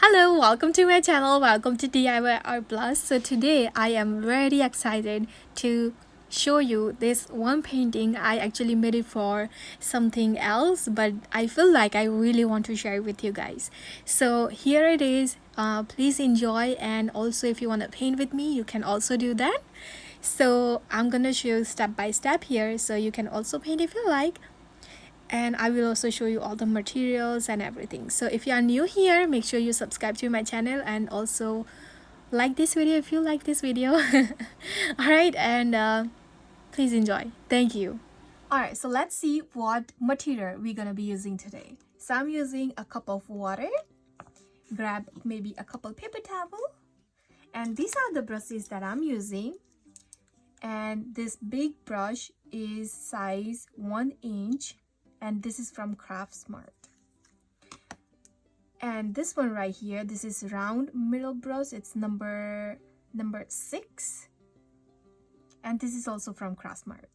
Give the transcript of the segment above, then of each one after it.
Hello, welcome to my channel. Welcome to DIY Art Plus. So today I am very excited to show you this one painting. I actually made it for something else, but I feel like I really want to share it with you guys. So here it is. Please enjoy, and also if you want to paint with me, you can also do that. So I'm gonna show you step by step here, so you can also paint if you like, and I will also show you all the materials and everything. So if you are new here, make sure you subscribe to my channel and also like this video if you like this video. All right, and please enjoy. Thank you. All right, so let's see what material we're gonna be using today. So I'm using a cup of water. Grab maybe a couple paper towel, and these are the brushes that I'm using. And this big brush is size 1 inch, and this is from Craft Smart. And this one right here, this is round middle brush. It's number 6, and this is also from Craft Smart.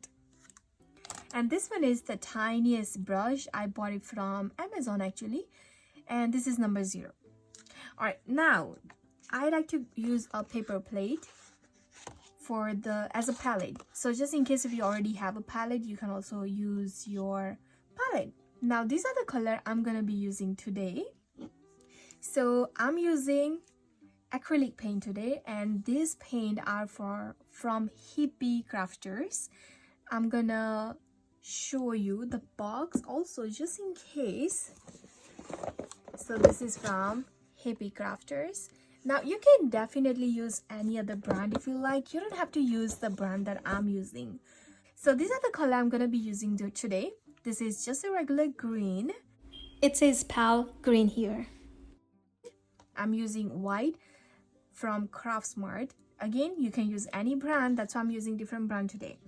And this one is the tiniest brush. I bought it from Amazon actually, and this is number 0. All right, now I like to use a paper plate for as a palette. So just in case if you already have a palette, you can also use your palette. Now these are the color I'm gonna be using today. So I'm using acrylic paint today, and these paint are from Hippie Crafters. I'm gonna show you the box also just in case. So this is from Hippie Crafters. Now you can definitely use any other brand if you like. You don't have to use the brand that I'm using. So these are the color I'm gonna be using today. This is just a regular green. It says Pal Green here. I'm using white from Craft Smart. Again, you can use any brand. That's why I'm using different brand today.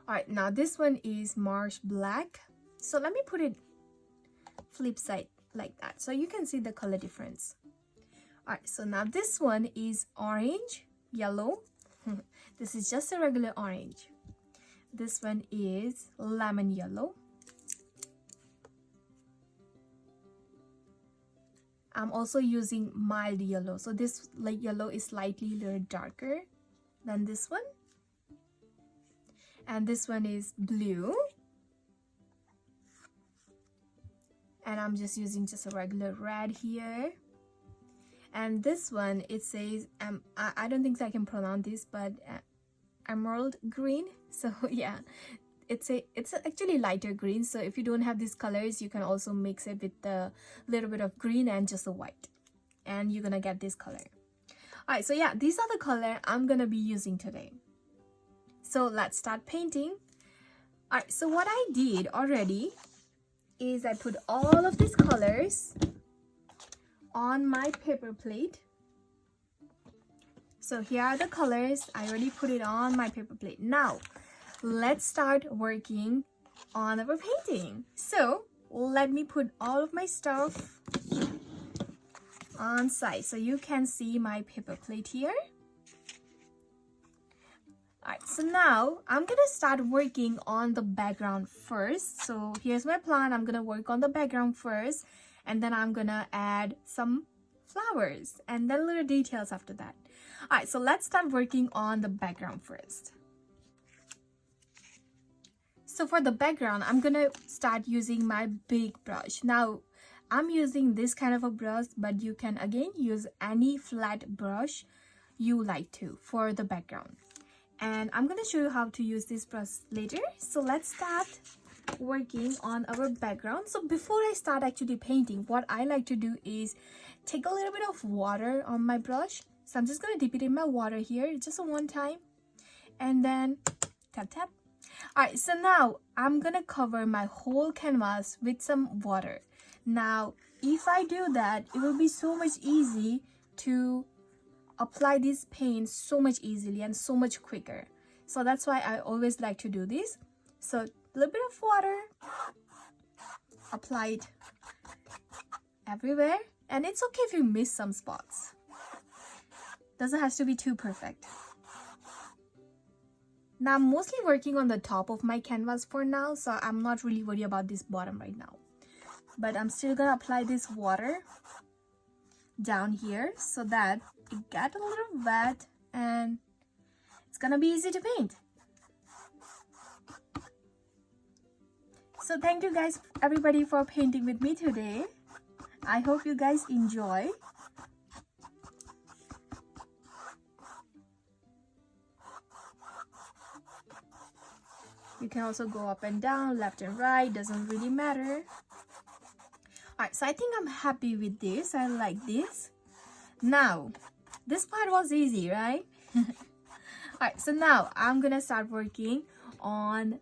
All right, now this one is Marsh Black. So let me put it flip side like that so you can see the color difference. All right, so now this one is orange, yellow. This is just a regular orange. This one is lemon yellow. I'm also using mild yellow. So this light yellow is slightly a little darker than this one. And this one is blue. And I'm just using just a regular red here. And this one, it says, I don't think I can pronounce this, but emerald green. So yeah, it's actually lighter green. So if you don't have these colors, you can also mix it with a little bit of green and just a white, and you're gonna get this color. All right, so yeah, these are the color I'm gonna be using today. So let's start painting. All right, so what I did already is I put all of these colors on my paper plate. So here are the colors. I already put it on my paper plate. Now let's start working on our painting. So let me put all of my stuff on side so you can see my paper plate here. All right, so now I'm gonna start working on the background first. So here's my plan. I'm gonna work on the background first, and then I'm gonna add some flowers and then little details after that. All right, so let's start working on the background first. So for the background, I'm gonna start using my big brush. Now I'm using this kind of a brush, but you can again use any flat brush you like to for the background. And I'm gonna show you how to use this brush later. So let's start working on our background. So before I start actually painting, what I like to do is take a little bit of water on my brush. So I'm just gonna dip it in my water here just a one time, and then tap tap. All right, so now I'm gonna cover my whole canvas with some water. Now if I do that, it will be so much easy to apply this paint so much easily and so much quicker. So that's why I always like to do this. So a little bit of water, apply it everywhere, and it's okay if you miss some spots. Doesn't have to be too perfect. Now I'm mostly working on the top of my canvas for now, so I'm not really worried about this bottom right now. But I'm still gonna apply this water down here so that it got a little wet and it's gonna be easy to paint. So thank you guys, everybody, for painting with me today. I hope you guys enjoy. You can also go up and down, left and right, doesn't really matter. Alright, so I think I'm happy with this. I like this. Now, this part was easy, right? Alright, so now I'm gonna start working on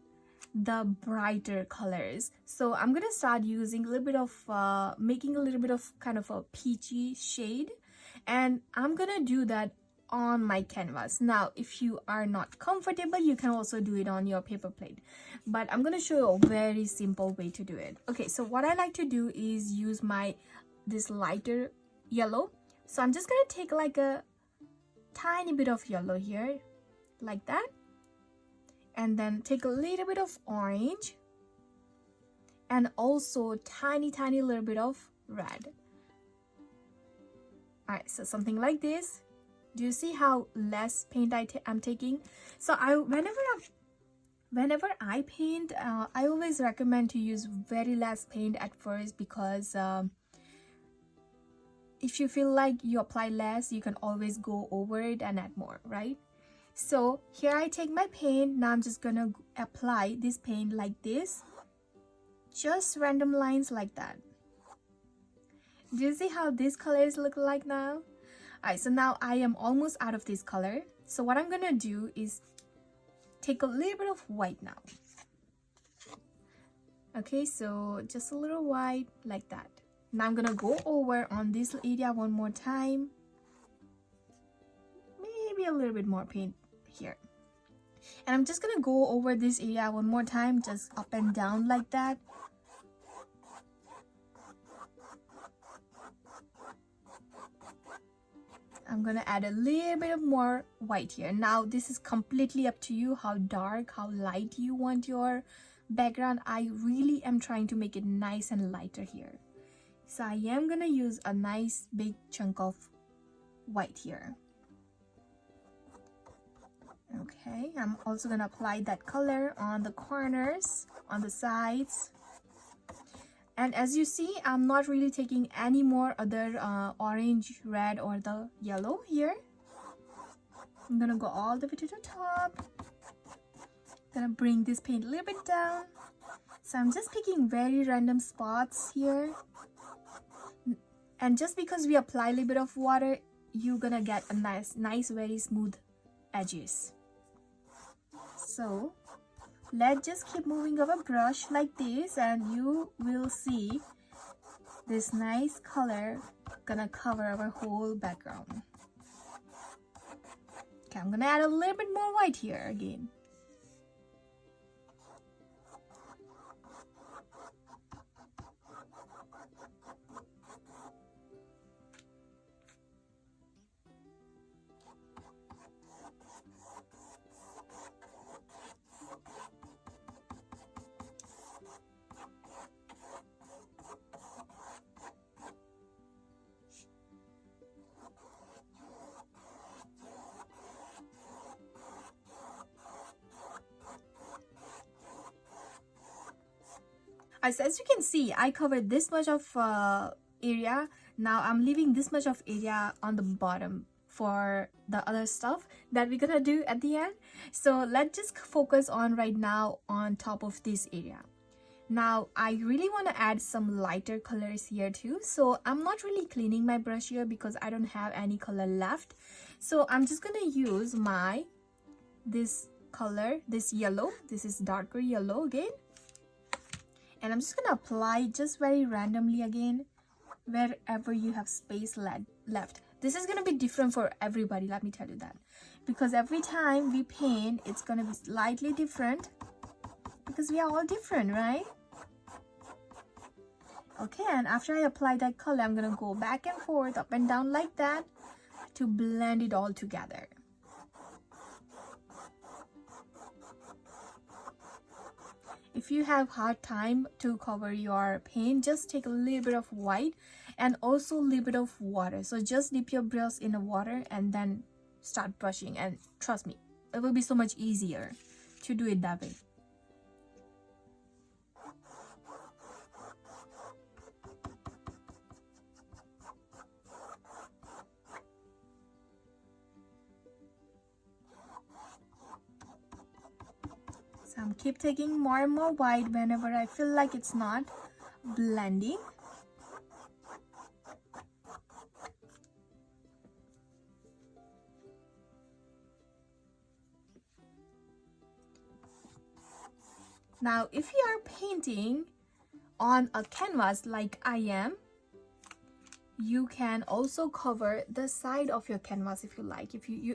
the brighter colors. So I'm gonna start using a little bit of making a little bit of kind of a peachy shade, and I'm gonna do that on my canvas. Now if you are not comfortable, you can also do it on your paper plate, but I'm gonna show you a very simple way to do it. Okay, so what I like to do is use this lighter yellow. So I'm just gonna take like a tiny bit of yellow here, like that, and then take a little bit of orange and also tiny little bit of red. All right, so something like this. Do you see how less paint I'm taking? So whenever I paint, I always recommend to use very less paint at first, because if you feel like you apply less, you can always go over it and add more, right? So here I take my paint. Now I'm just gonna apply this paint like this, just random lines like that. Do you see how these colors look like now? Alright, so now I am almost out of this color. So what I'm gonna do is take a little bit of white now. Okay, so just a little white like that. Now I'm gonna go over on this area one more time. Maybe a little bit more paint here. And I'm just gonna go over this area one more time, just up and down like that. I'm gonna add a little bit of more white here. Now this is completely up to you how dark, how light you want your background. I really am trying to make it nice and lighter here. So I am gonna use a nice big chunk of white here. Okay, I'm also gonna apply that color on the corners, on the sides. And as you see, I'm not really taking any more other orange, red, or the yellow here. I'm gonna go all the way to the top. Gonna bring this paint a little bit down. So I'm just picking very random spots here. And just because we apply a little bit of water, you're gonna get a nice, very smooth edges. So let's just keep moving our brush like this, and you will see this nice color gonna cover our whole background. Okay, I'm gonna add a little bit more white here again. As you can see, I covered this much of area. Now I'm leaving this much of area on the bottom for the other stuff that we're gonna do at the end. So let's just focus on right now on top of this area. Now I really want to add some lighter colors here too. So I'm not really cleaning my brush here because I don't have any color left. So I'm just gonna use this color, this yellow. This is darker yellow again. And I'm just gonna apply just very randomly again, wherever you have space left. This is gonna be different for everybody, let me tell you that. Because every time we paint, it's gonna be slightly different. Because we are all different, right? Okay, and after I apply that color, I'm gonna go back and forth, up and down like that, to blend it all together. if you have hard time to cover your paint, just take a little bit of white and also a little bit of water. So just dip your brush in the water and then start brushing, and trust me, it will be so much easier to do it that way. So I'm keep taking more and more white whenever I feel like it's not blending. Now, if you are painting on a canvas like I am, you can also cover the side of your canvas if you like,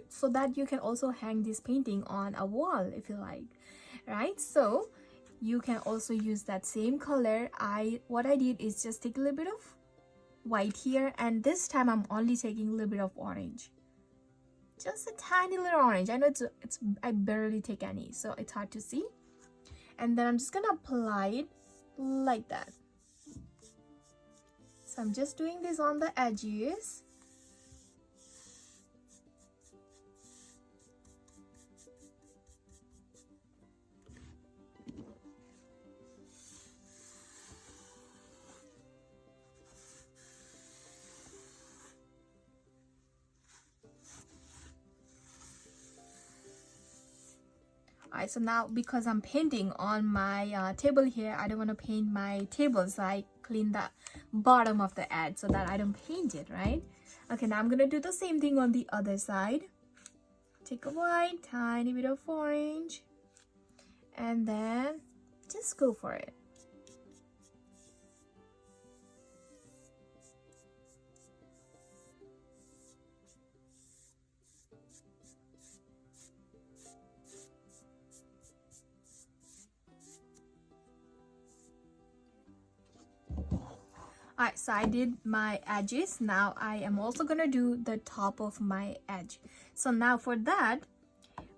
so that you can also hang this painting on a wall if you like, right? So you can also use that same color. What I did is just take a little bit of white here, and this time I'm only taking a little bit of orange, just a tiny little orange. I know I barely take any, so it's hard to see. And then I'm just gonna apply it like that. So I'm just doing this on the edges. Alright, so now because I'm painting on my table here, I don't want to paint my table, so I clean the bottom of the edge so that I don't paint it, right? Okay, now I'm gonna do the same thing on the other side. Take a white, tiny bit of orange, and then just go for it. Alright, so I did my edges. Now I am also gonna do the top of my edge. So now for that,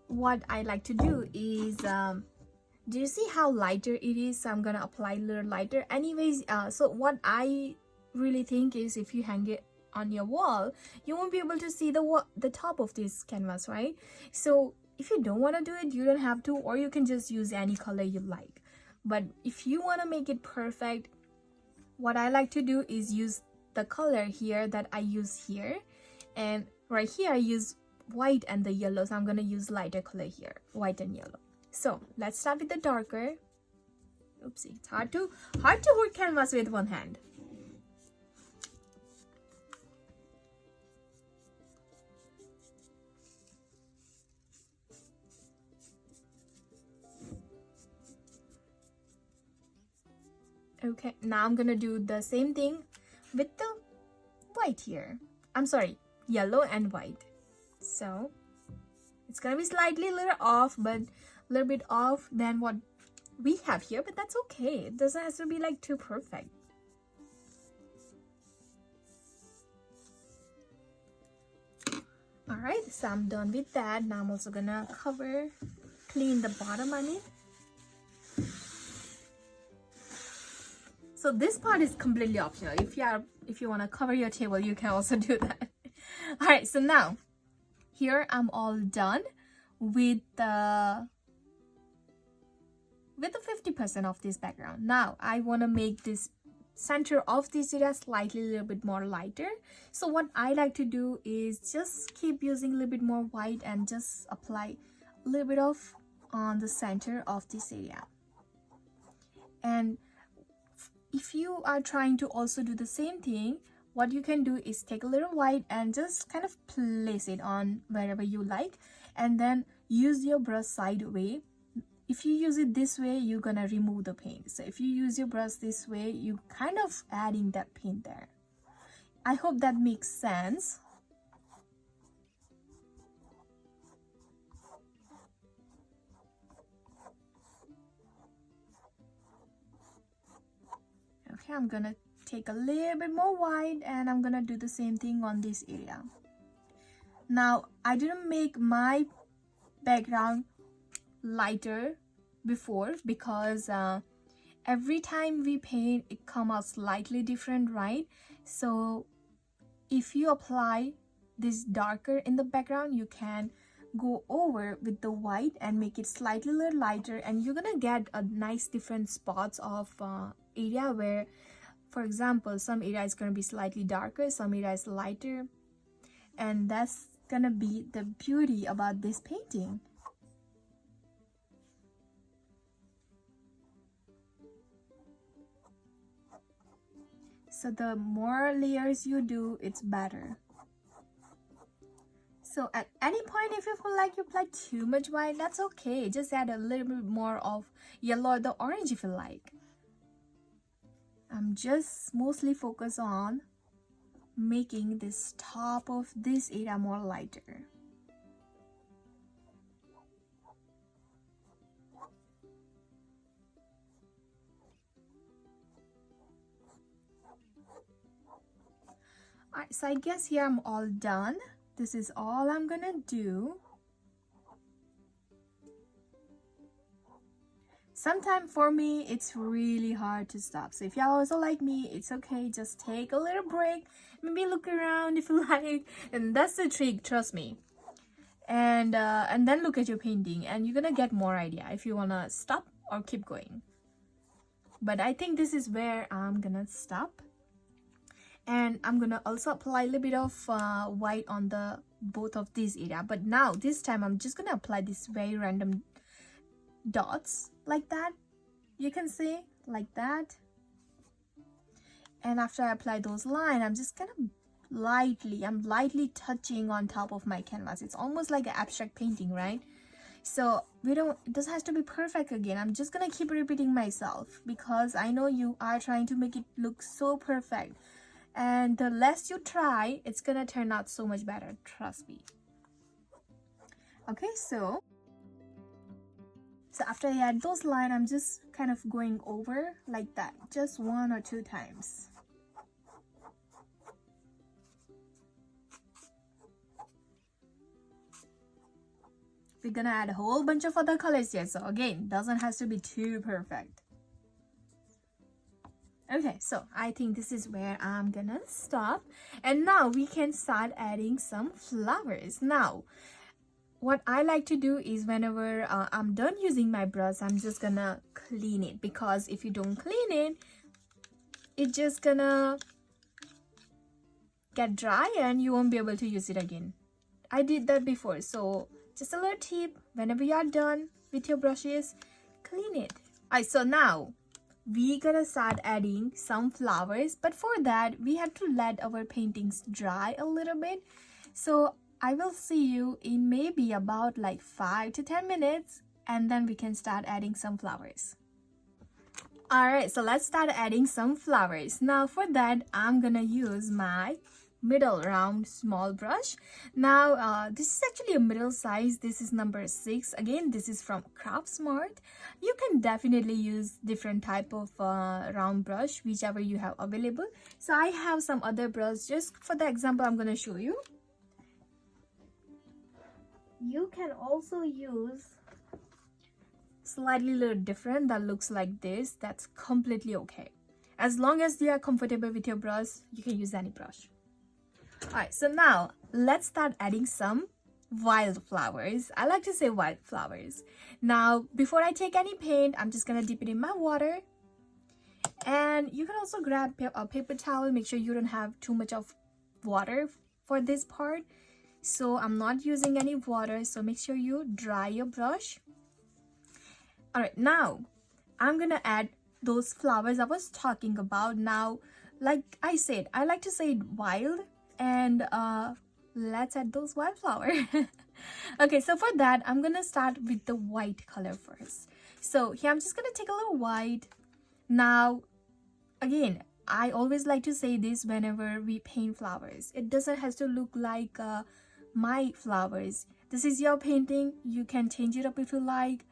what I like to do is, do you see how lighter it is? So I'm gonna apply a little lighter. Anyways, so what I really think is, if you hang it on your wall, you won't be able to see the top of this canvas, right? So if you don't want to do it, you don't have to, or you can just use any color you like. But if you want to make it perfect, what I like to do is use the color here that I use here, and right here I use white and the yellow, so I'm gonna use lighter color here, white and yellow. So let's start with the darker. Oopsie, it's hard to hold canvas with one hand. Okay, now I'm gonna do the same thing with the white here. I'm sorry, yellow and white. So it's gonna be slightly a little off, but a little bit off than what we have here, but that's okay. It doesn't have to be like too perfect. Alright, so I'm done with that. Now I'm also gonna clean the bottom, I mean. So this part is completely optional. If you want to cover your table, you can also do that. All right, so now here I'm all done with the 50% of this background. Now I want to make this center of this area slightly a little bit more lighter. So what I like to do is just keep using a little bit more white and just apply a little bit of on the center of this area. And if you are trying to also do the same thing, what you can do is take a little white and just kind of place it on wherever you like, and then use your brush sideways. If you use it this way, you're gonna remove the paint. So if you use your brush this way, you kind of adding that paint there. I hope that makes sense. Okay, I'm gonna take a little bit more white and I'm gonna do the same thing on this area. Now I didn't make my background lighter before, because every time we paint it come out slightly different, right? So if you apply this darker in the background, you can go over with the white and make it slightly little lighter, and you're gonna get a nice different spots of area where, for example, some area is gonna be slightly darker, some area is lighter, and that's gonna be the beauty about this painting. So the more layers you do, it's better. So at any point, if you feel like you applied too much white, that's okay. Just add a little bit more of yellow or the orange if you like. I'm just mostly focused on making this top of this area more lighter. Alright, so I guess here I'm all done. This is all I'm gonna do. Sometimes for me, it's really hard to stop. So if y'all also like me, it's okay. Just take a little break. Maybe look around if you like. And that's the trick, trust me. And then look at your painting, and you're gonna get more idea if you wanna stop or keep going. But I think this is where I'm gonna stop. And I'm gonna also apply a little bit of white on the both of these area, but now this time I'm just gonna apply this very random dots like that. You can see like that, and after I apply those lines, I'm just gonna lightly touching on top of my canvas. It's almost like an abstract painting, right? So this has to be perfect again. I'm just gonna keep repeating myself because I know you are trying to make it look so perfect. And the less you try, it's gonna turn out so much better, trust me. Okay, so after I add those lines, I'm just kind of going over like that, just 1 or 2 times. We're gonna add a whole bunch of other colors here, so again, doesn't have to be too perfect. Okay, so I think this is where I'm gonna stop, and now we can start adding some flowers. Now what I like to do is whenever I'm done using my brush, I'm just gonna clean it, because if you don't clean it, it's just gonna get dry and you won't be able to use it again. I did that before, so just a little tip, whenever you are done with your brushes, clean it. Alright, so now we gonna start adding some flowers, but for that we have to let our paintings dry a little bit. So I will see you in maybe about like 5 to 10 minutes, and then we can start adding some flowers. Alright, so let's start adding some flowers. Now for that, I'm gonna use my middle round small brush. Now this is actually a middle size. This is number 6. Again, this is from Craft Smart. You can definitely use different type of round brush, whichever you have available. So I have some other brush. Just for the example, I'm gonna show you. You can also use slightly little different that looks like this. That's completely okay. As long as you are comfortable with your brush, you can use any brush. Alright, so now let's start adding some wildflowers. I like to say wildflowers. Now, before I take any paint, I'm just gonna dip it in my water. And you can also grab a paper towel. Make sure you don't have too much of water for this part. So I'm not using any water, so make sure you dry your brush. Alright, now I'm gonna add those flowers I was talking about. Now, like I said, I like to say wild, and let's add those wildflowers. Okay, so for that, I'm gonna start with the white color first. So here I'm just gonna take a little white. Now, again, I always like to say this whenever we paint flowers. It doesn't have to look like my flowers. This is your painting. You can change it up if you like.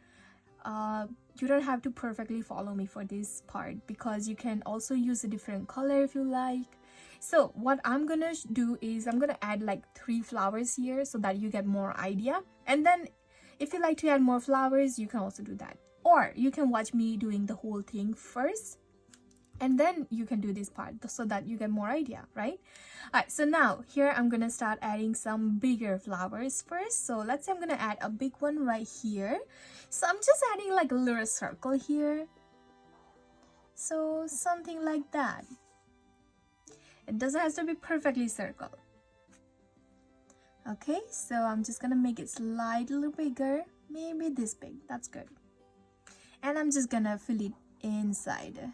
You don't have to perfectly follow me for this part, because you can also use a different color if you like. So what I'm gonna do is I'm gonna add like 3 flowers here so that you get more idea, and then if you like to add more flowers, you can also do that. Or you can watch me doing the whole thing first, and then you can do this part so that you get more idea, right? All right, so now here I'm gonna start adding some bigger flowers first. So let's say I'm gonna add a big one right here. So I'm just adding like a little circle here. So something like that. It doesn't have to be perfectly circle. Okay, so I'm just gonna make it slightly bigger, maybe this big, that's good. And I'm just gonna fill it inside.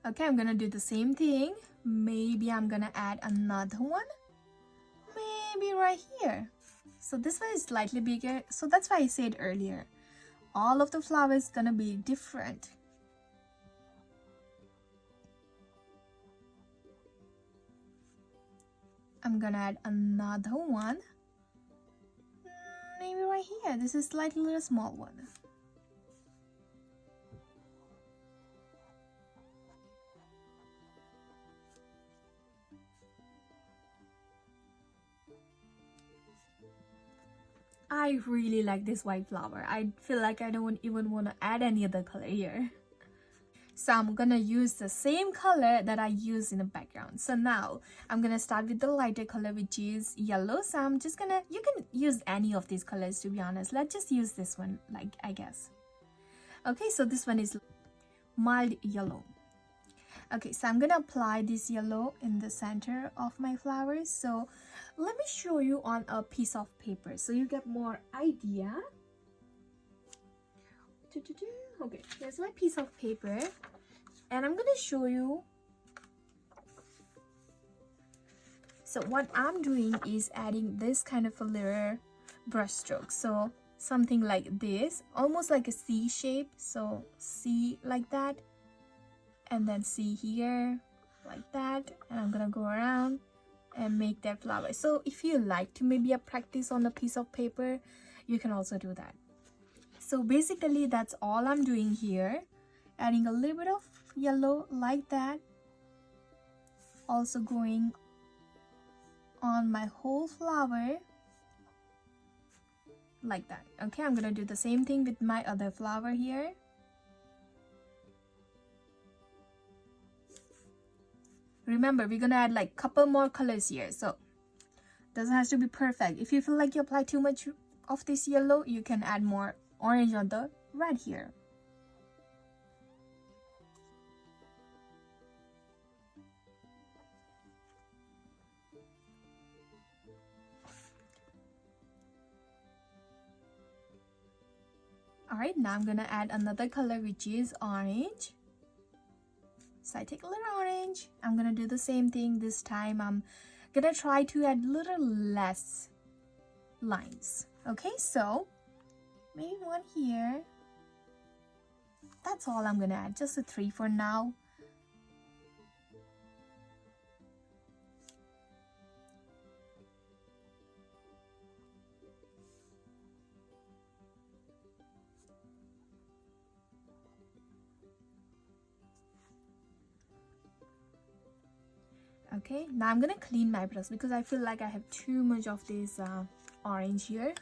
Okay, I'm gonna do the same thing. Maybe I'm gonna add another one, maybe right here. So this one is slightly bigger, so that's why I said earlier, all of the flowers gonna be different. I'm gonna add another one, maybe right here. This is slightly little small one. I really like this white flower. I feel like I don't even want to add any other color here. So I'm gonna use the same color that I used in the background. So now I'm gonna start with the lighter color, which is yellow. So I'm just gonna, you can use any of these colors, to be honest. Let's just use this one, like, I guess. Okay, so this one is mild yellow. Okay, so I'm gonna apply this yellow in the center of my flowers. So let me show you on a piece of paper so you get more idea. Okay, here's my piece of paper, and I'm gonna show you. So what I'm doing is adding this kind of a little brush stroke. So something like this, almost like a C shape. So C like that, and then C here like that, and I'm gonna go around and make that flower. So if you like to maybe practice on a piece of paper, you can also do that. So basically that's all I'm doing here, adding a little bit of yellow like that, also going on my whole flower like that. Okay, I'm gonna do the same thing with my other flower here. Remember, we're gonna add like couple more colors here, so doesn't have to be perfect. If you feel like you apply too much of this yellow, you can add more orange on the red here. Alright, now I'm gonna add another color, which is orange. So I take a little orange. I'm gonna do the same thing. This time I'm gonna try to add little less lines. Okay, so maybe one here. That's all I'm gonna add, just a 3 for now. Okay, now I'm gonna clean my brush because I feel like I have too much of this orange here.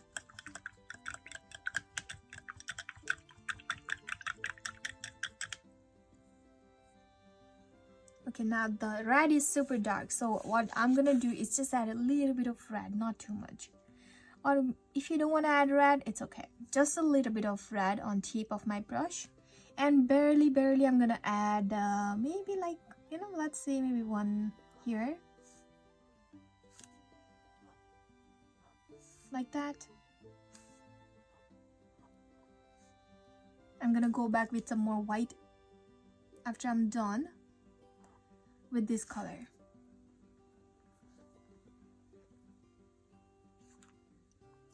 Okay, now the red is super dark, so what I'm gonna do is just add a little bit of red, not too much. Or if you don't want to add red, it's okay, just a little bit of red on tip of my brush, and barely I'm gonna add maybe like, you know, let's say maybe one here like that. I'm gonna go back with some more white after I'm done with this color.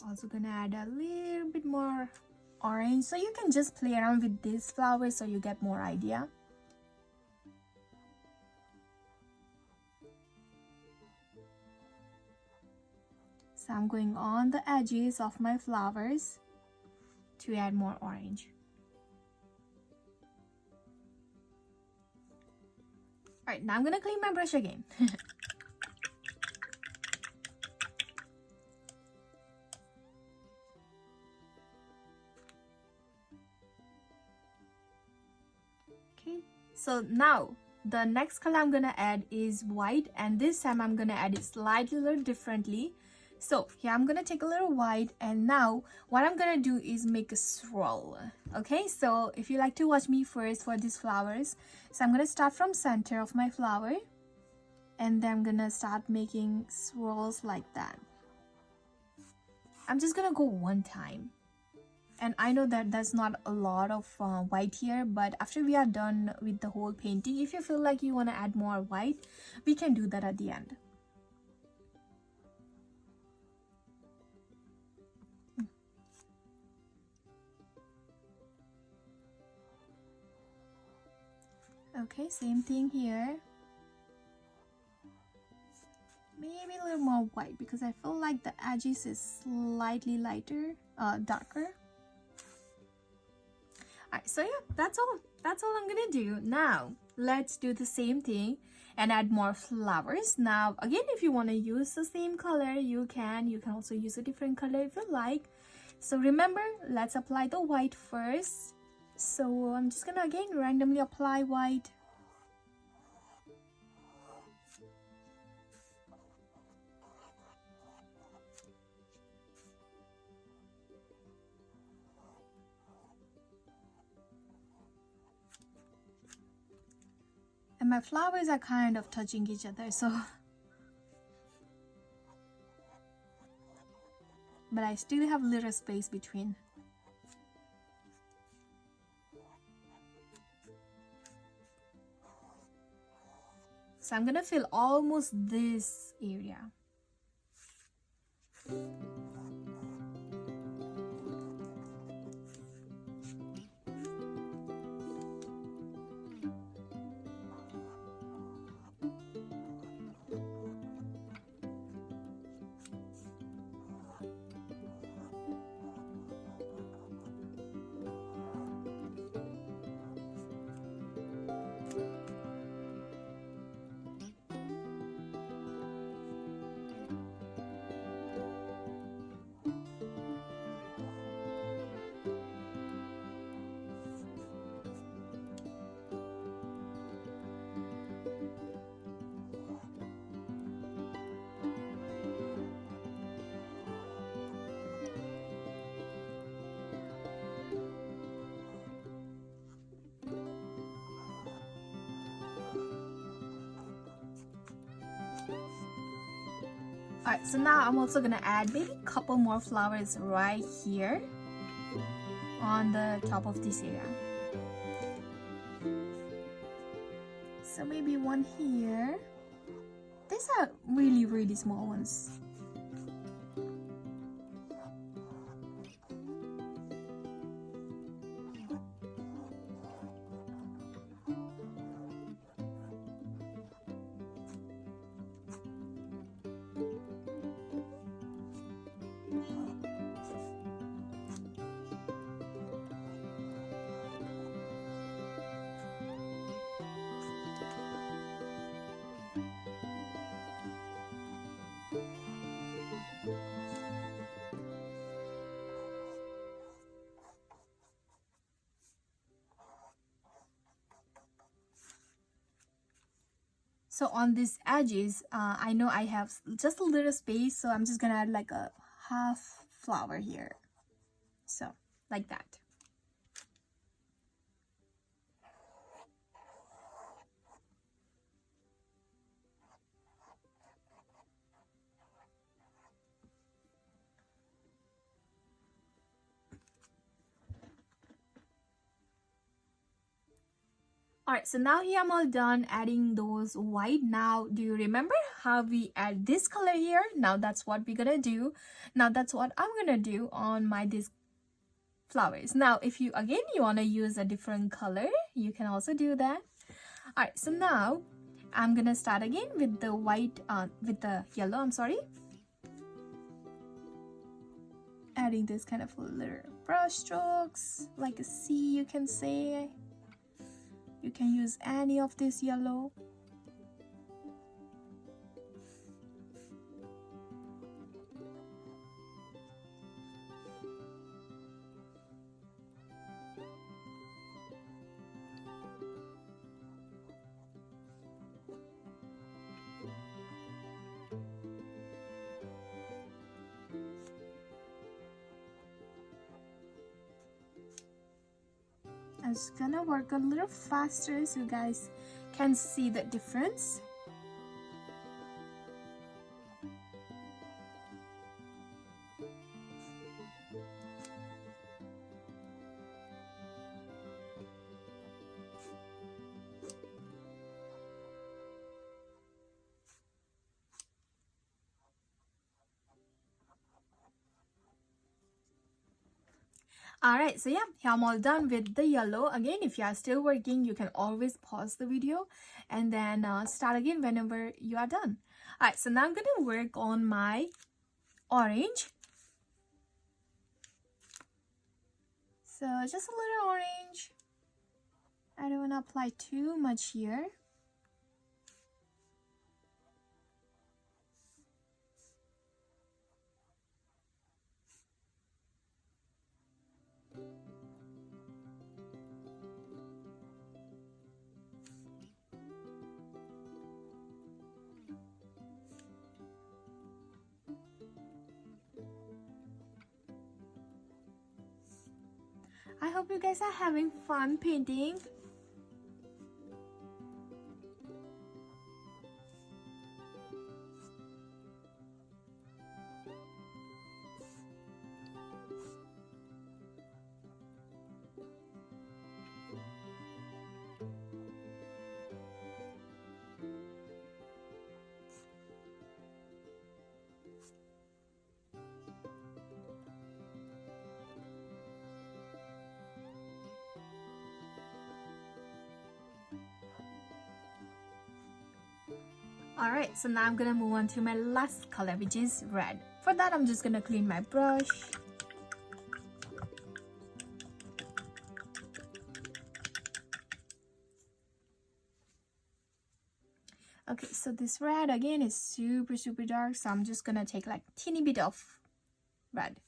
Also gonna add a little bit more orange, so you can just play around with this flower so you get more idea. So I'm going on the edges of my flowers to add more orange. Alright, now I'm gonna clean my brush again. Okay, so now the next color I'm gonna add is white, and this time I'm gonna add it slightly a little differently. So here I'm gonna take a little white, and now what I'm gonna do is make a swirl. Okay, so if you like to watch me first for these flowers, so I'm gonna start from center of my flower, and then I'm gonna start making swirls like that. I'm just gonna go one time. And I know that that's not a lot of white here, but after we are done with the whole painting, if you feel like you want to add more white, we can do that at the end. Okay, same thing here. Maybe a little more white because I feel like the edges is slightly darker. Alright, so yeah, that's all I'm gonna do. Now let's do the same thing and add more flowers. Now again, if you want to use the same color, you can also use a different color if you like. So remember, let's apply the white first. So I'm just gonna again randomly apply white. And my flowers are kind of touching each other, so but I still have a little space between. So I'm gonna fill almost this area. Alright, so now I'm also gonna add maybe a couple more flowers right here on the top of this area. So maybe one here. These are really small ones. So on these edges, I know I have just a little space, so I'm just gonna add like a half flower here. So, like that. Alright, so now here I'm all done adding those white. Now, do you remember how we add this color here? Now that's what we're gonna do. Now that's what I'm gonna do on these flowers. Now, if you want to use a different color, you can also do that. Alright, so now I'm gonna start again with the white, with the yellow, I'm sorry. Adding this kind of little brush strokes, like a C, you can say. You can use any of this yellow. just gonna work a little faster so you guys can see the difference. Alright, so yeah, I'm all done with the yellow. Again, if you are still working, you can always pause the video and then start again whenever you are done. Alright, so now I'm going to work on my orange. So just a little orange. I don't want to apply too much here. I hope you guys are having fun painting. Alright, so now I'm gonna move on to my last color, which is red. For that, I'm just gonna clean my brush. Okay, so this red again is super dark, so I'm just gonna take like teeny bit of red.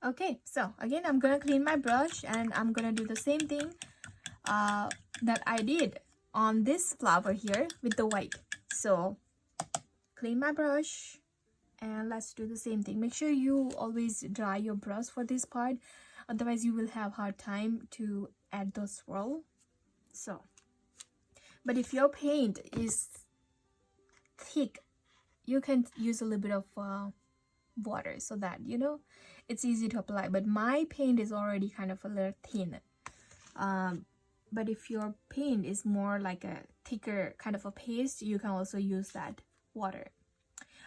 Okay, so again, I'm gonna clean my brush and I'm gonna do the same thing that I did on this flower here with the white. So clean my brush and let's do the same thing. Make sure you always dry your brush for this part, otherwise you will have hard time to add the swirl. So, but if your paint is thick, you can use a little bit of water so that you know it's easy to apply. But my paint is already kind of a little thin, but if your paint is more like a thicker kind of a paste, you can also use that water.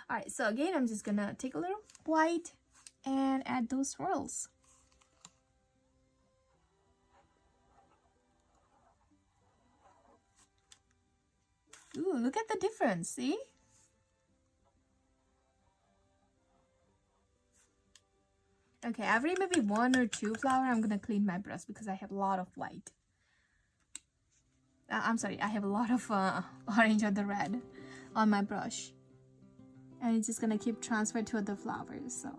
All right, so again, I'm just gonna take a little white and add those swirls. Ooh, look at the difference, see? Okay, every maybe 1 or 2 flower, I'm gonna clean my brush because I have a lot of white. I'm sorry, I have a lot of orange or the red on my brush. And it's just gonna keep transfer to other flowers, so.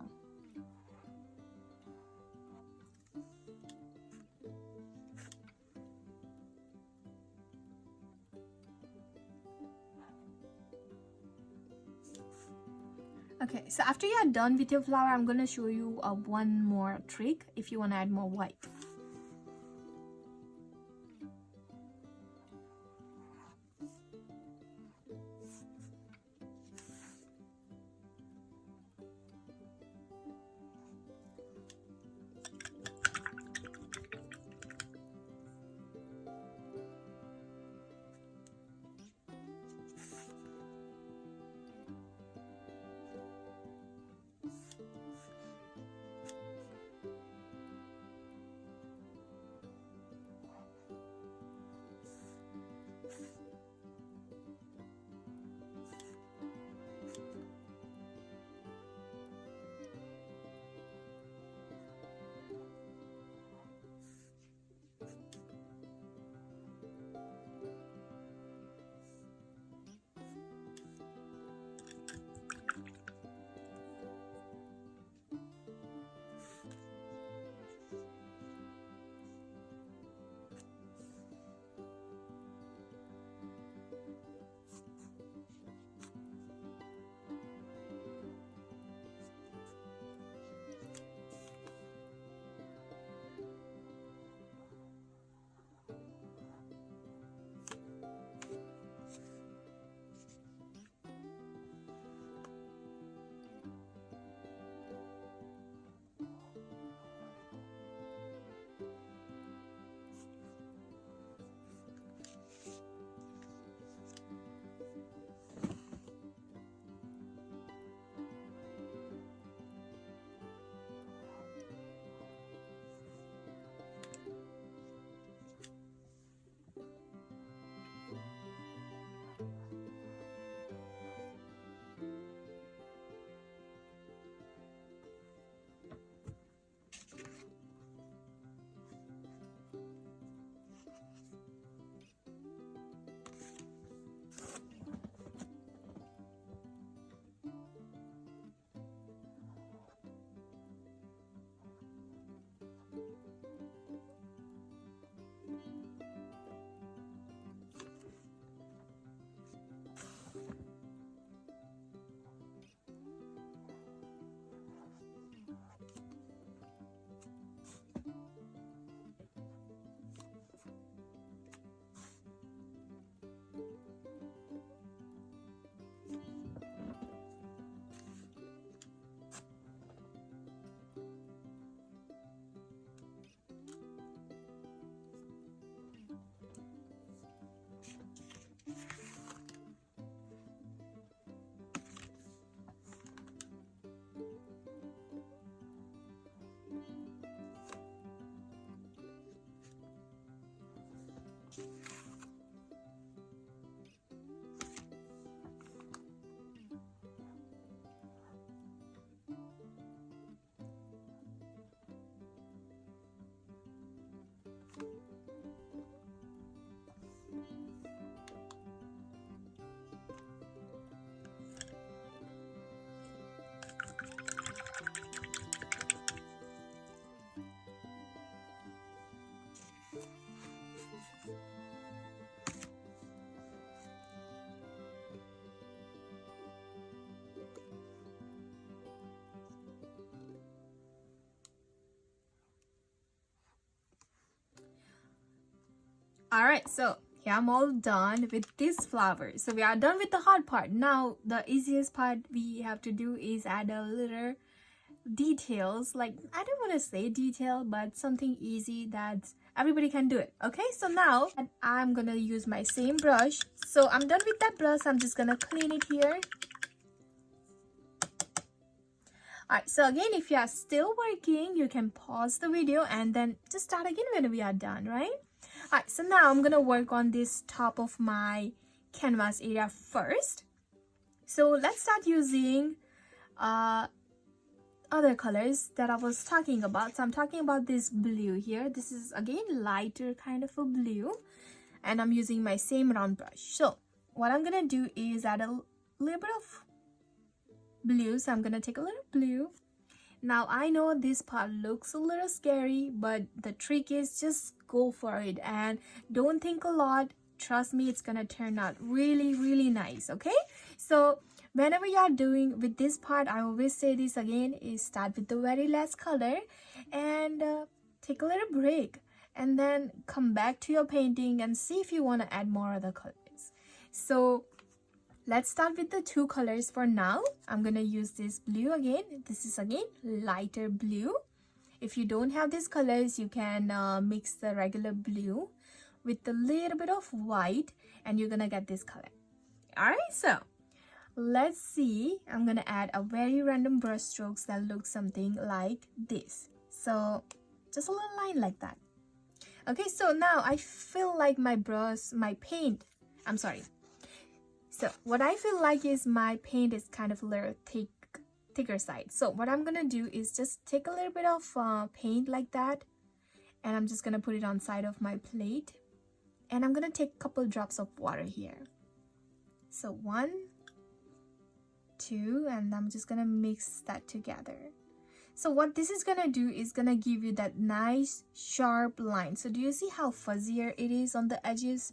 Okay, so after you are done with your flower, I'm gonna show you one more trick if you wanna add more white. All right, so here I'm all done with this flower. So we are done with the hard part. Now the easiest part we have to do is add a little details. Like, I don't want to say detail, but something easy that everybody can do it. Okay, so now I'm gonna use my same brush. So I'm done with that brush. I'm just gonna clean it here. Alright, so again, if you are still working, you can pause the video and then just start again when we are done, right? Alright, so now I'm gonna work on this top of my canvas area first. So let's start using other colors that I was talking about. So I'm talking about this blue here. This is again lighter kind of a blue, and I'm using my same round brush. So what I'm gonna do is add a little bit of blue. So I'm gonna take a little blue. Now I know this part looks a little scary, but the trick is just go for it and don't think a lot. Trust me, it's gonna turn out really nice. Okay, so whenever you are doing with this part, I always say this again, is start with the very last color and take a little break and then come back to your painting and see if you want to add more other colors. So let's start with the two colors for now. I'm gonna use this blue again. This is again lighter blue. If you don't have these colors, you can mix the regular blue with a little bit of white and you're gonna get this color. Alright, so let's see. I'm gonna add a very random brush strokes that look something like this. So just a little line like that. Okay, so now I feel like my paint, I'm sorry. So what I feel like is my paint is kind of a little thicker side. So what I'm gonna do is just take a little bit of paint like that, and I'm just gonna put it on side of my plate, and I'm gonna take a couple drops of water here. So 1, 2, and I'm just gonna mix that together. So what this is gonna do is gonna give you that nice sharp line. So do you see how fuzzier it is on the edges?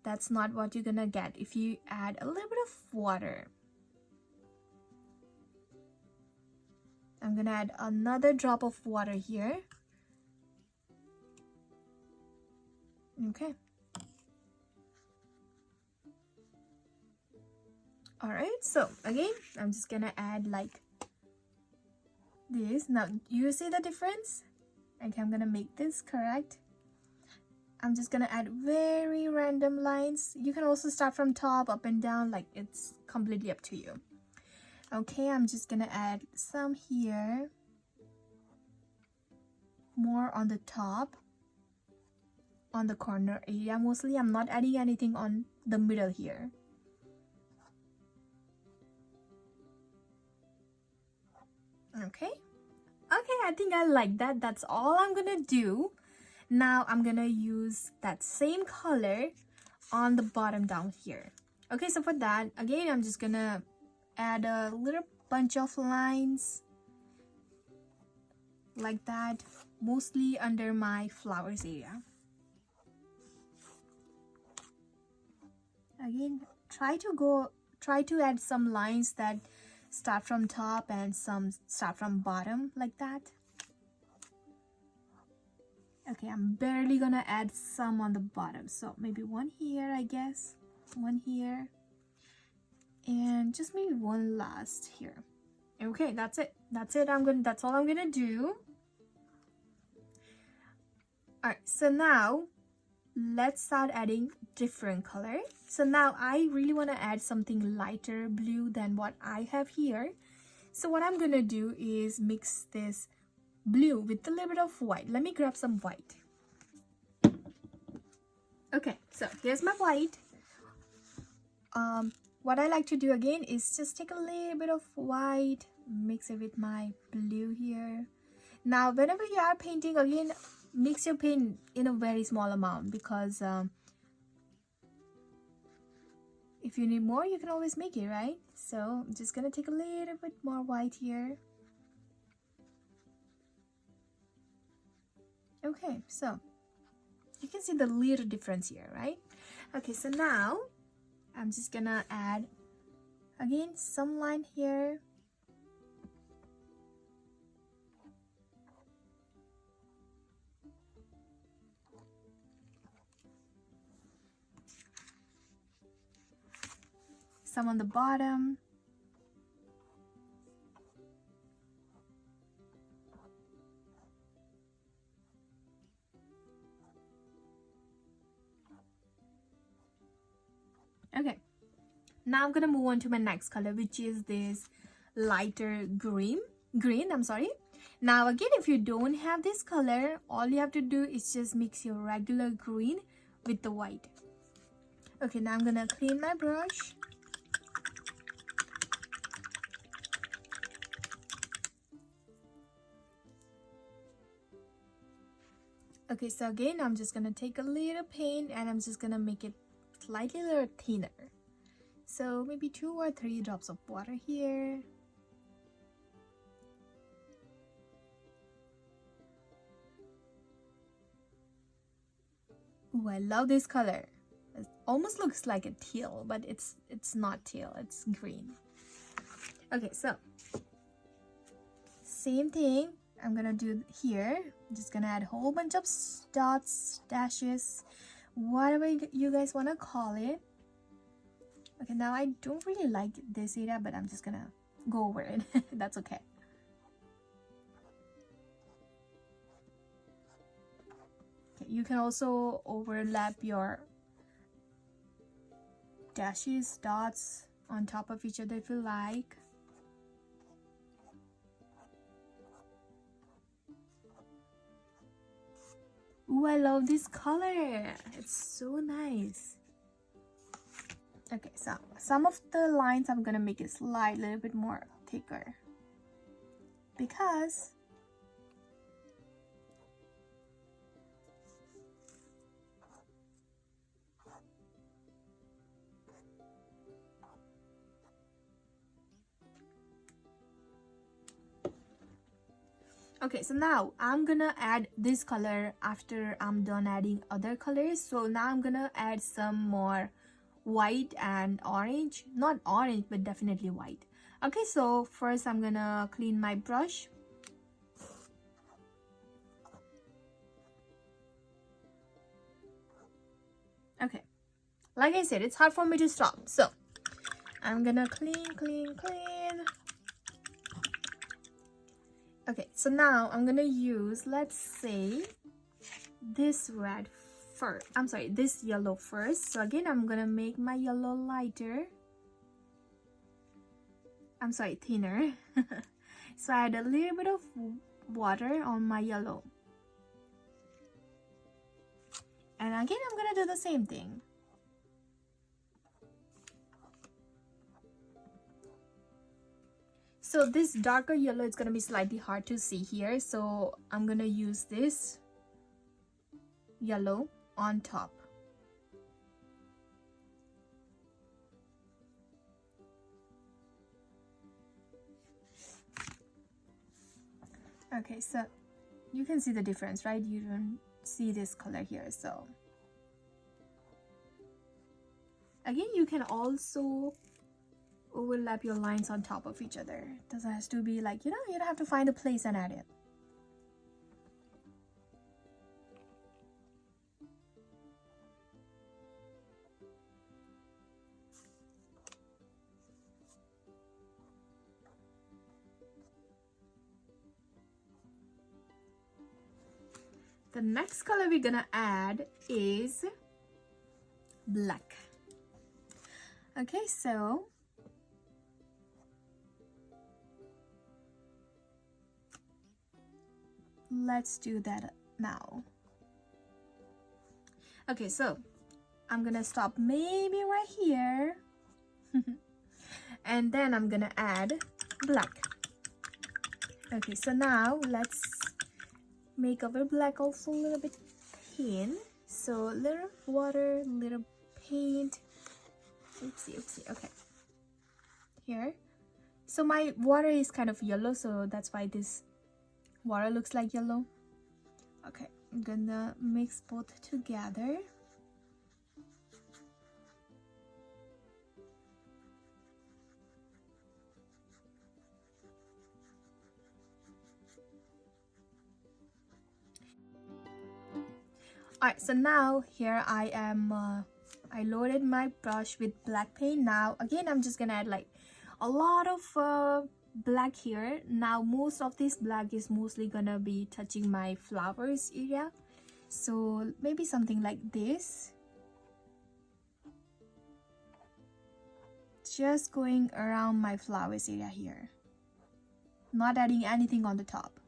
That's not what you're gonna get if you add a little bit of water. I'm gonna add another drop of water here. Okay. Alright, so again, I'm just gonna add like this. Now, you see the difference? Okay, I'm gonna make this correct. I'm just gonna add very random lines. You can also start from top, up and down, like it's completely up to you. Okay, I'm just gonna add some here, more on the top, on the corner area mostly. I'm not adding anything on the middle here. Okay, I think I like that. That's all I'm gonna do. Now I'm gonna use that same color on the bottom down here. Okay, so for that, again, I'm just gonna add a little bunch of lines like that, mostly under my flowers area. Again, try to add some lines that start from top and some start from bottom like that. Okay, I'm barely gonna add some on the bottom, so maybe one here, I guess, one here, and just maybe one last here. Okay, that's it. That's all I'm gonna do. All right, so now let's start adding different color. So now I really want to add something lighter blue than what I have here. So what I'm gonna do is mix this blue with a little bit of white. Let me grab some white. Okay, so here's my white. What I like to do again is just take a little bit of white, mix it with my blue here. Now whenever you are painting, again mix your paint in a very small amount, because if you need more you can always make it, right? So I'm just gonna take a little bit more white here. Okay, so you can see the little difference here, right? Okay, so now I'm just gonna add again some line here. Some on the bottom. Okay, now I'm gonna move on to my next color, which is this lighter green. I'm sorry. Now again, if you don't have this color, all you have to do is just mix your regular green with the white. Okay, now I'm gonna clean my brush. Okay, so again, I'm just gonna take a little paint and I'm just gonna make it slightly a little thinner. So maybe 2 or 3 drops of water here. Ooh, I love this color. It almost looks like a teal, but it's not teal, it's green. Okay, so same thing I'm gonna do here. I'm just gonna add a whole bunch of dots, dashes, whatever you guys want to call it. Okay, now I don't really like this area, but I'm just gonna go over it. That's okay. Okay, you can also overlap your dashes, dots on top of each other if you like. Ooh, I love this color. It's so nice. Okay, so some of the lines I'm gonna make it slide a little bit more thicker, because okay, so now I'm gonna add this color after I'm done adding other colors. So now I'm gonna add some more white and orange. Not orange, but definitely white. Okay, so first I'm gonna clean my brush. Okay, like I said, it's hard for me to stop, so I'm gonna clean. Okay, so now I'm gonna use, let's say, this red first. I'm sorry, this yellow first. So again, I'm gonna make my yellow lighter. I'm sorry, thinner. So I add a little bit of water on my yellow. And again, I'm gonna do the same thing. So this darker yellow is gonna be slightly hard to see here. So I'm gonna use this yellow on top. Okay, so you can see the difference, right? You don't see this color here. So again, you can also overlap your lines on top of each other. It doesn't have to be like, you don't have to find a place and add it. The next color we're gonna add is black. Okay, so let's do that now. Okay, so I'm gonna stop maybe right here. And then I'm gonna add black. Okay, so now let's make our black also a little bit thin. So little water, little paint. Oopsie, oopsie. Okay, here. So my water is kind of yellow, so that's why this water looks like yellow. Okay, I'm gonna mix both together. Alright, so now here I am, I loaded my brush with black paint. Now again, I'm just gonna add like a lot of black here. Now most of this black is mostly gonna be touching my flowers area. So maybe something like this. Just going around my flowers area here. Not adding anything on the top.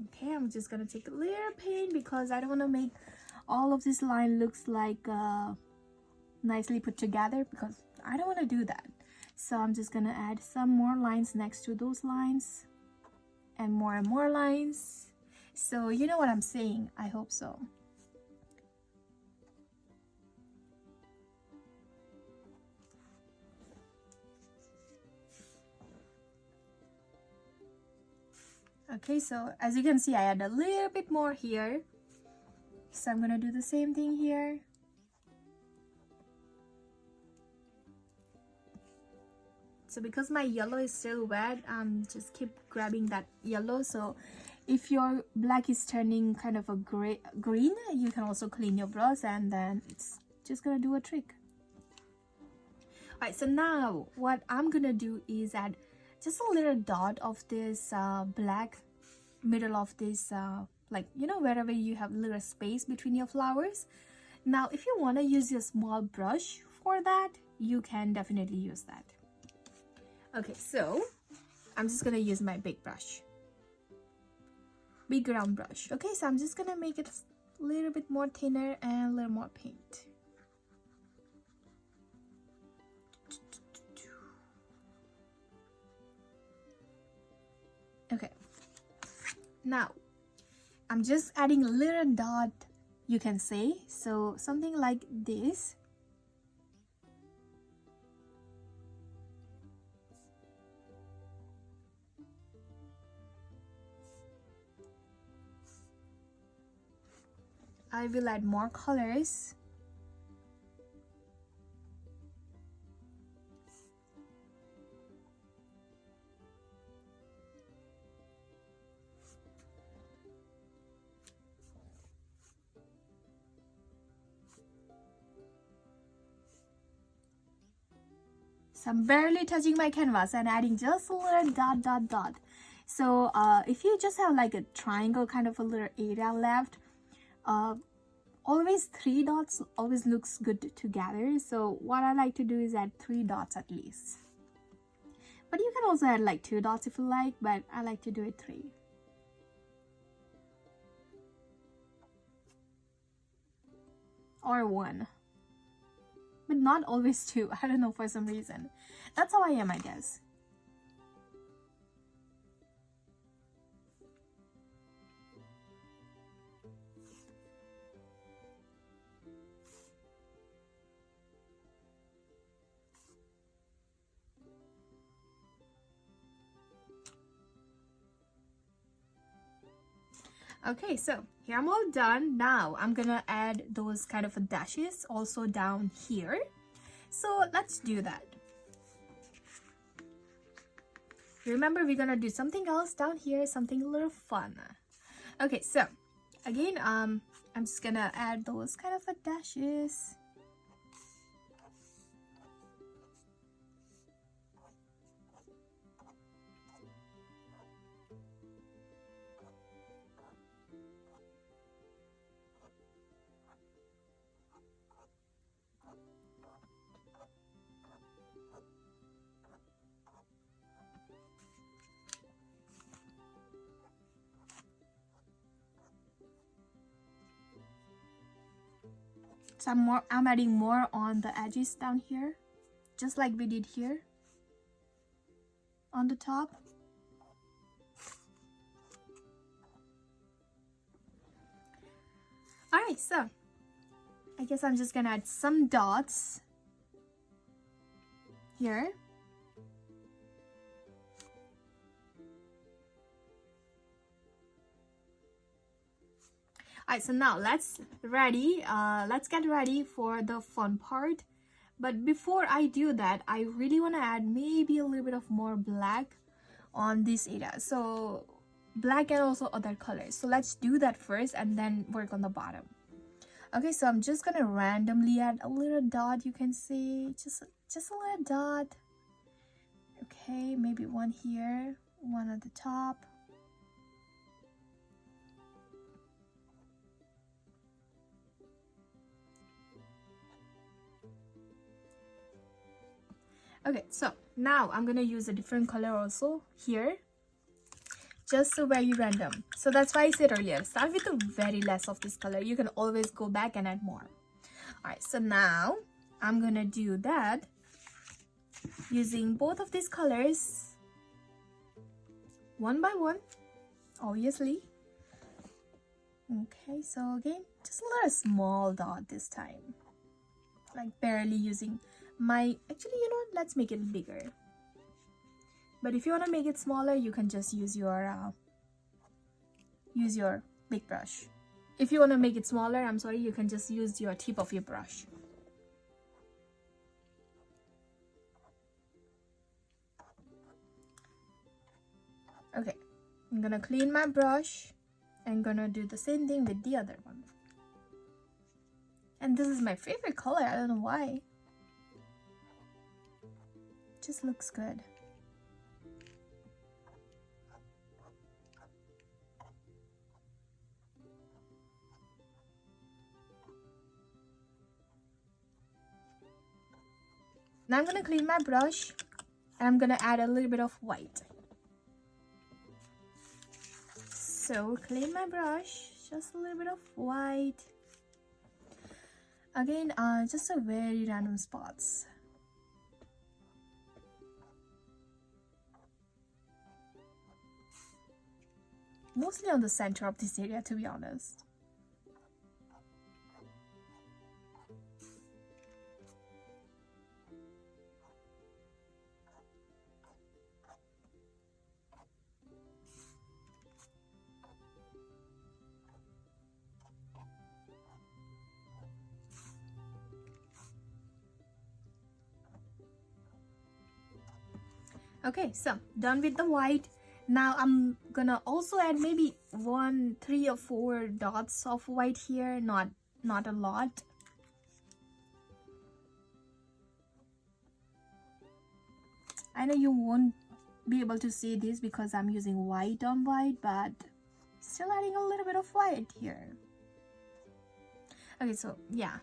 Okay, I'm just gonna take a little paint because I don't want to make all of this line looks like nicely put together, because I don't want to do that. So I'm just gonna add some more lines next to those lines and more lines. So you know what I'm saying, I hope so. Okay, so as you can see, I add a little bit more here. So I'm gonna do the same thing here. So because my yellow is still wet, just keep grabbing that yellow. So if your black is turning kind of a green, you can also clean your brush and then it's just gonna do a trick. Alright, so now what I'm gonna do is add just a little dot of this black middle of this like, you know, wherever you have little space between your flowers. Now if you want to use your small brush for that, you can definitely use that. Okay, so I'm just gonna use my big brush, big round brush. Okay, so I'm just gonna make it a little bit more thinner and a little more paint. Okay, now I'm just adding a little dot, you can say, so something like this. I will add more colors. So I'm barely touching my canvas and adding just a little dot. So if you just have like a triangle kind of a little area left, always 3 dots always looks good together. So what I like to do is add 3 dots at least. But you can also add like 2 dots if you like, but I like to do it 3. Or 1. But not always 2. I don't know, for some reason. That's how I am, I guess. Okay, so here I'm all done. Now I'm gonna add those kind of dashes also down here. So let's do that. Remember, we're gonna do something else down here, something a little fun. Okay, so again, I'm just gonna add those kind of dashes. So I'm adding more on the edges down here, just like we did here on the top. Alright, so I guess I'm just gonna add some dots here. Alright, so now let's get ready for the fun part. But before I do that, I really want to add maybe a little bit of more black on this area. So black and also other colors. So let's do that first and then work on the bottom. Okay, so I'm just gonna randomly add a little dot. You can see just a little dot. Okay, maybe one here, one at the top. Okay, so now I'm gonna use a different color also here, just so very random. So that's why I said earlier, start with the very less of this color. You can always go back and add more. All right, so now I'm gonna do that using both of these colors one by one, obviously. Okay, so again, just a little small dot this time, like barely using my, actually, you know what, let's make it bigger. But if you want to make it smaller, you can just use your big brush. If you want to make it smaller, I'm sorry, you can just use your tip of your brush. Okay, I'm gonna clean my brush and gonna do the same thing with the other one. And this is my favorite color, I don't know why. Just looks good. Now I'm gonna clean my brush and I'm gonna add a little bit of white. So clean my brush, just a little bit of white. Again, just a very random spots. Mostly on the center of this area, to be honest. Okay, so done with the white. Now I'm gonna also add maybe 1, 3 or 4 dots of white here, not a lot. I know you won't be able to see this because I'm using white on white, but still adding a little bit of white here. Okay, so yeah.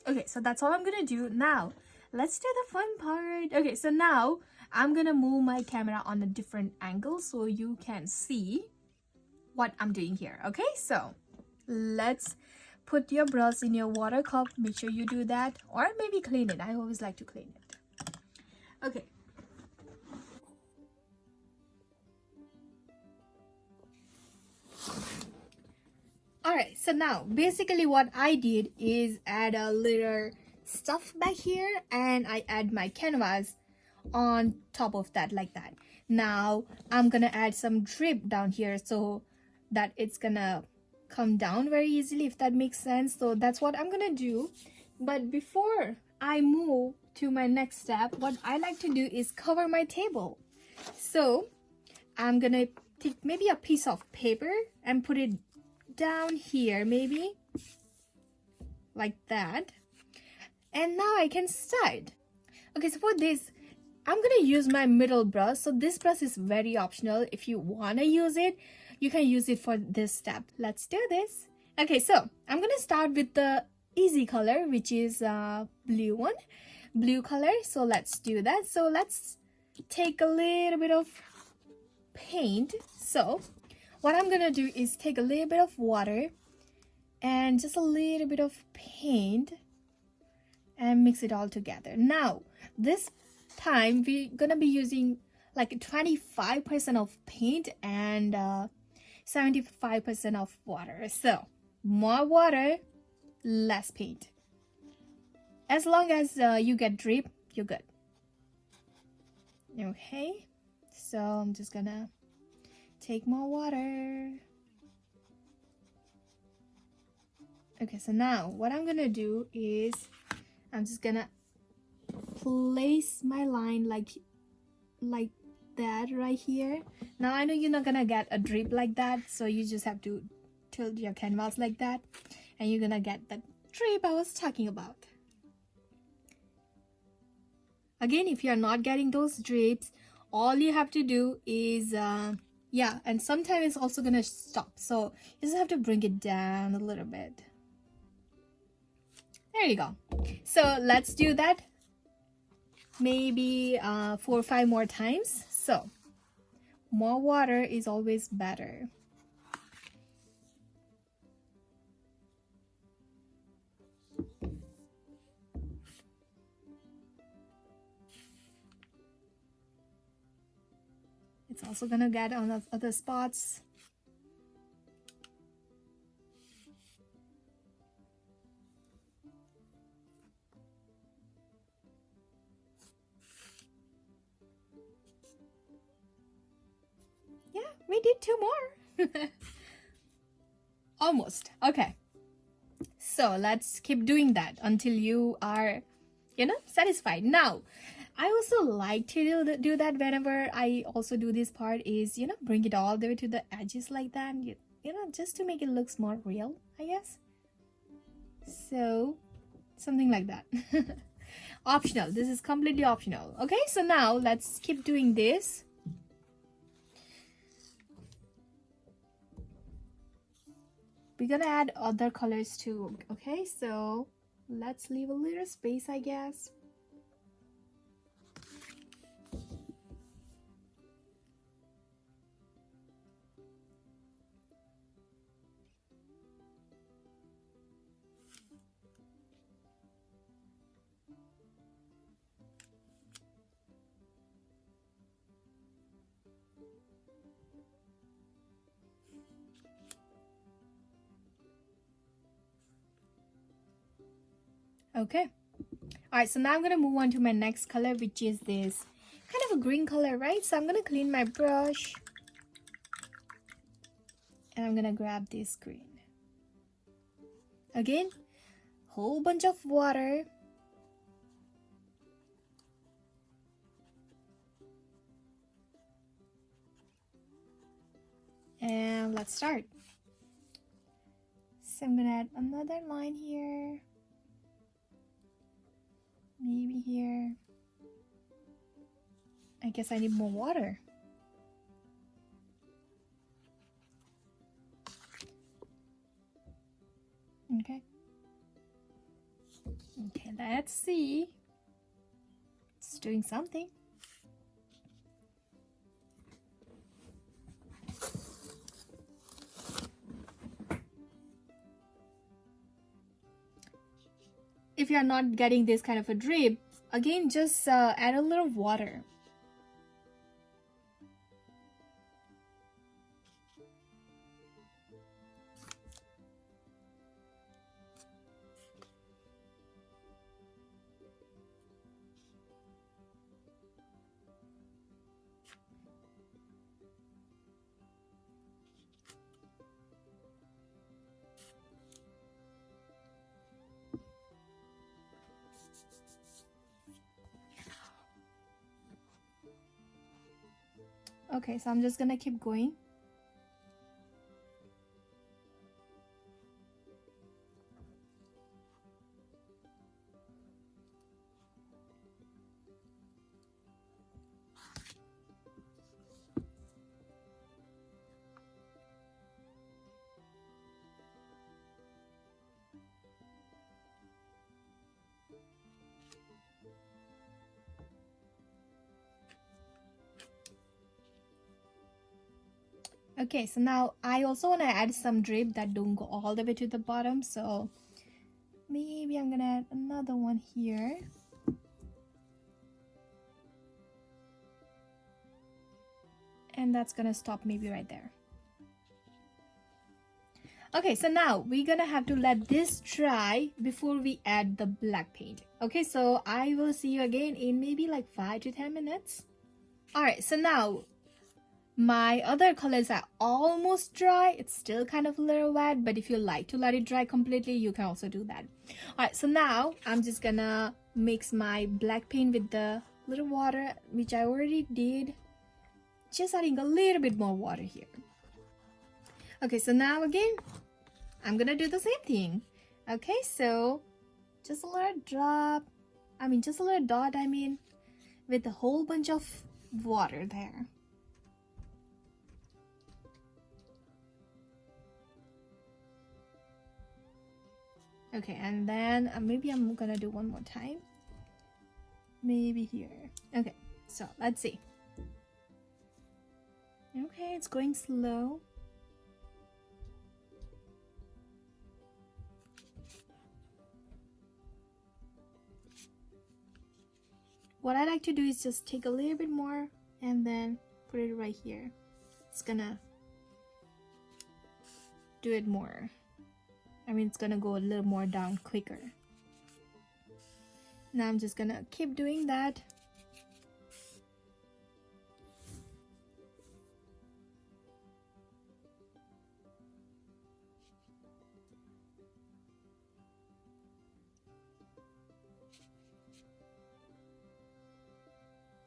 Okay, so that's all I'm gonna do. Now let's do the fun part. Okay, so now I'm gonna move my camera on a different angle so you can see what I'm doing here. Okay, so let's put your brush in your water cup. Make sure you do that, or maybe clean it. I always like to clean it. Okay. Alright, so now basically what I did is add a little stuff back here and I add my canvas on top of that like that. Now I'm gonna add some drip down here so that it's gonna come down very easily, if that makes sense. So that's what I'm gonna do. But before I move to my next step, what I like to do is cover my table. So I'm gonna take maybe a piece of paper and put it down here, maybe like that, and now I can start. Okay, so for this I'm gonna use my middle brush. So this brush is very optional. If you want to use it, you can use it for this step. Let's do this. Okay, so I'm gonna start with the easy color, which is blue color. So let's do that. So let's take a little bit of paint. So what I'm gonna do is take a little bit of water and just a little bit of paint and mix it all together. Now this time we're gonna be using like 25% of paint and 75% of water. So more water, less paint. As long as you get drip, you're good. Okay, so I'm just gonna take more water. Okay, so now what I'm gonna do is I'm just gonna place my line like that right here. Now I know you're not gonna get a drip like that, so you just have to tilt your canvas like that and you're gonna get that drip I was talking about. Again, if you're not getting those drips, all you have to do is yeah, and sometimes it's also gonna stop, so you just have to bring it down a little bit. There you go. So let's do that maybe 4 or 5 more times. So more water is always better. It's also gonna get on other spots. Yeah, we did 2 more. Almost. Okay. So let's keep doing that until you are, satisfied. Now, I also like to do that whenever I also do this part is, bring it all the way to the edges like that. Just to make it looks more real, I guess. So, something like that. Optional. This is completely optional. Okay, so now let's keep doing this. We're gonna add other colors too. Okay, so let's leave a little space, I guess. Okay. All right, so now I'm gonna move on to my next color, which is this kind of a green color, right? So I'm gonna clean my brush and I'm gonna grab this green. Again, whole bunch of water. And let's start. So I'm gonna add another line here. Maybe here. I guess I need more water. Okay. Okay, let's see. It's doing something. If you're not getting this kind of a drip, again, just add a little water. Okay, so I'm just gonna keep going. Okay, so now I also want to add some drip that don't go all the way to the bottom, so maybe I'm gonna add another one here. And that's gonna stop maybe right there. Okay, so now we're gonna have to let this dry before we add the black paint. Okay, so I will see you again in maybe like 5 to 10 minutes. Alright, so now my other colors are almost dry. It's still kind of a little wet, but if you like to let it dry completely, you can also do that. Alright, so now I'm just gonna mix my black paint with the little water, which I already did. Just adding a little bit more water here. Okay, so now again, I'm gonna do the same thing. Okay, so just a little drop, just a little dot, with a whole bunch of water there. Okay, and then maybe I'm gonna do one more time. Maybe here. Okay, so let's see. Okay, it's going slow. What I like to do is just take a little bit more and then put it right here. It's gonna do it more. It's gonna go a little more down quicker. Now I'm just gonna keep doing that.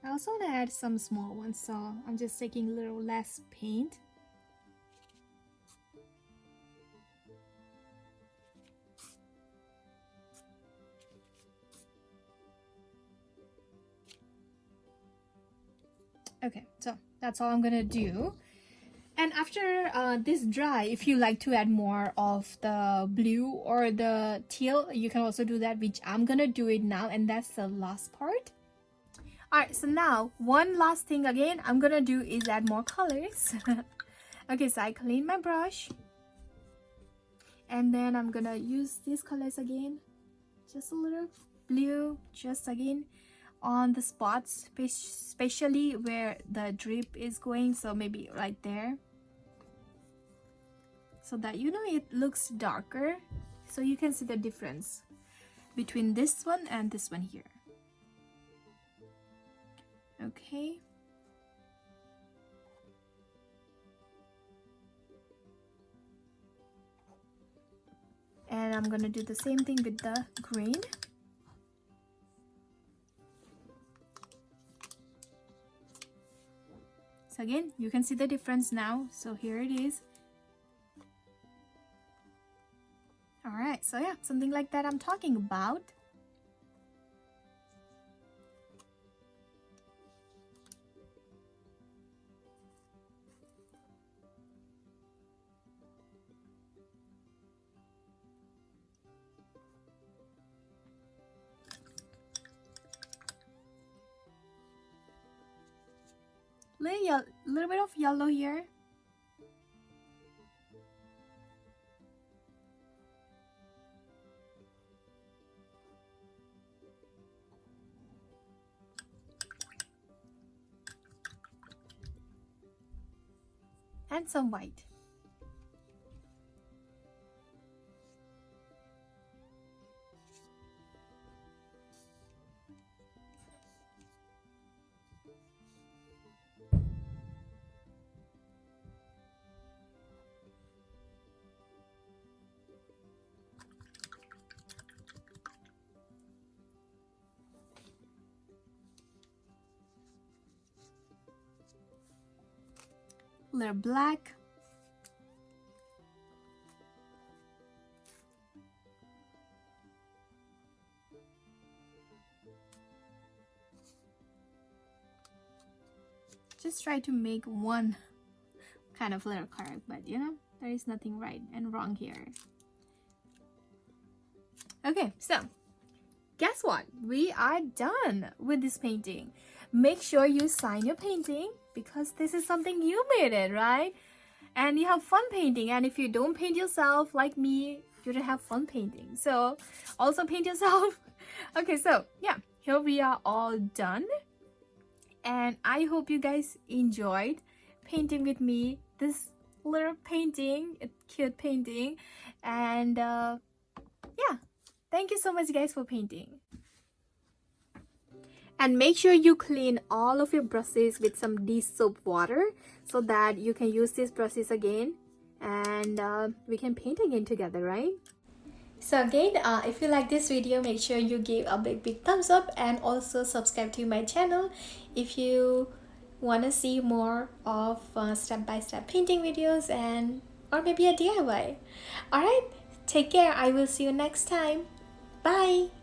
I also want to add some small ones, so I'm just taking a little less paint. Okay, so that's all I'm gonna do. And after this dry, if you like to add more of the blue or the teal, you can also do that, which I'm gonna do it now, and that's the last part. Alright, so now one last thing again I'm gonna do is add more colors. Okay, so I clean my brush, and then I'm gonna use these colors again. Just a little blue, just again on the spots, especially where the drip is going, so maybe right there, so that it looks darker, so you can see the difference between this one and this one here. Okay, and I'm gonna do the same thing with the green. So again, you can see the difference now. So here it is. Alright, so yeah, something like that I'm talking about. Little bit of yellow here. And some white. Little black. Just try to make one kind of little correct, but there is nothing right and wrong here. Okay, so guess what? We are done with this painting. Make sure you sign your painting because this is something you made it, right? and you have fun painting. And if you don't paint yourself like me, you don't have fun painting. So also paint yourself. Okay, so yeah, here we are all done, and I hope you guys enjoyed painting with me this little painting, a cute painting. And yeah, thank you so much guys for painting. And make sure you clean all of your brushes with some dish soap water so that you can use these brushes again, and we can paint again together, right? So again, if you like this video, make sure you give a big thumbs up, and also subscribe to my channel if you want to see more of step-by-step painting videos, and or maybe a DIY. Alright, take care. I will see you next time. Bye.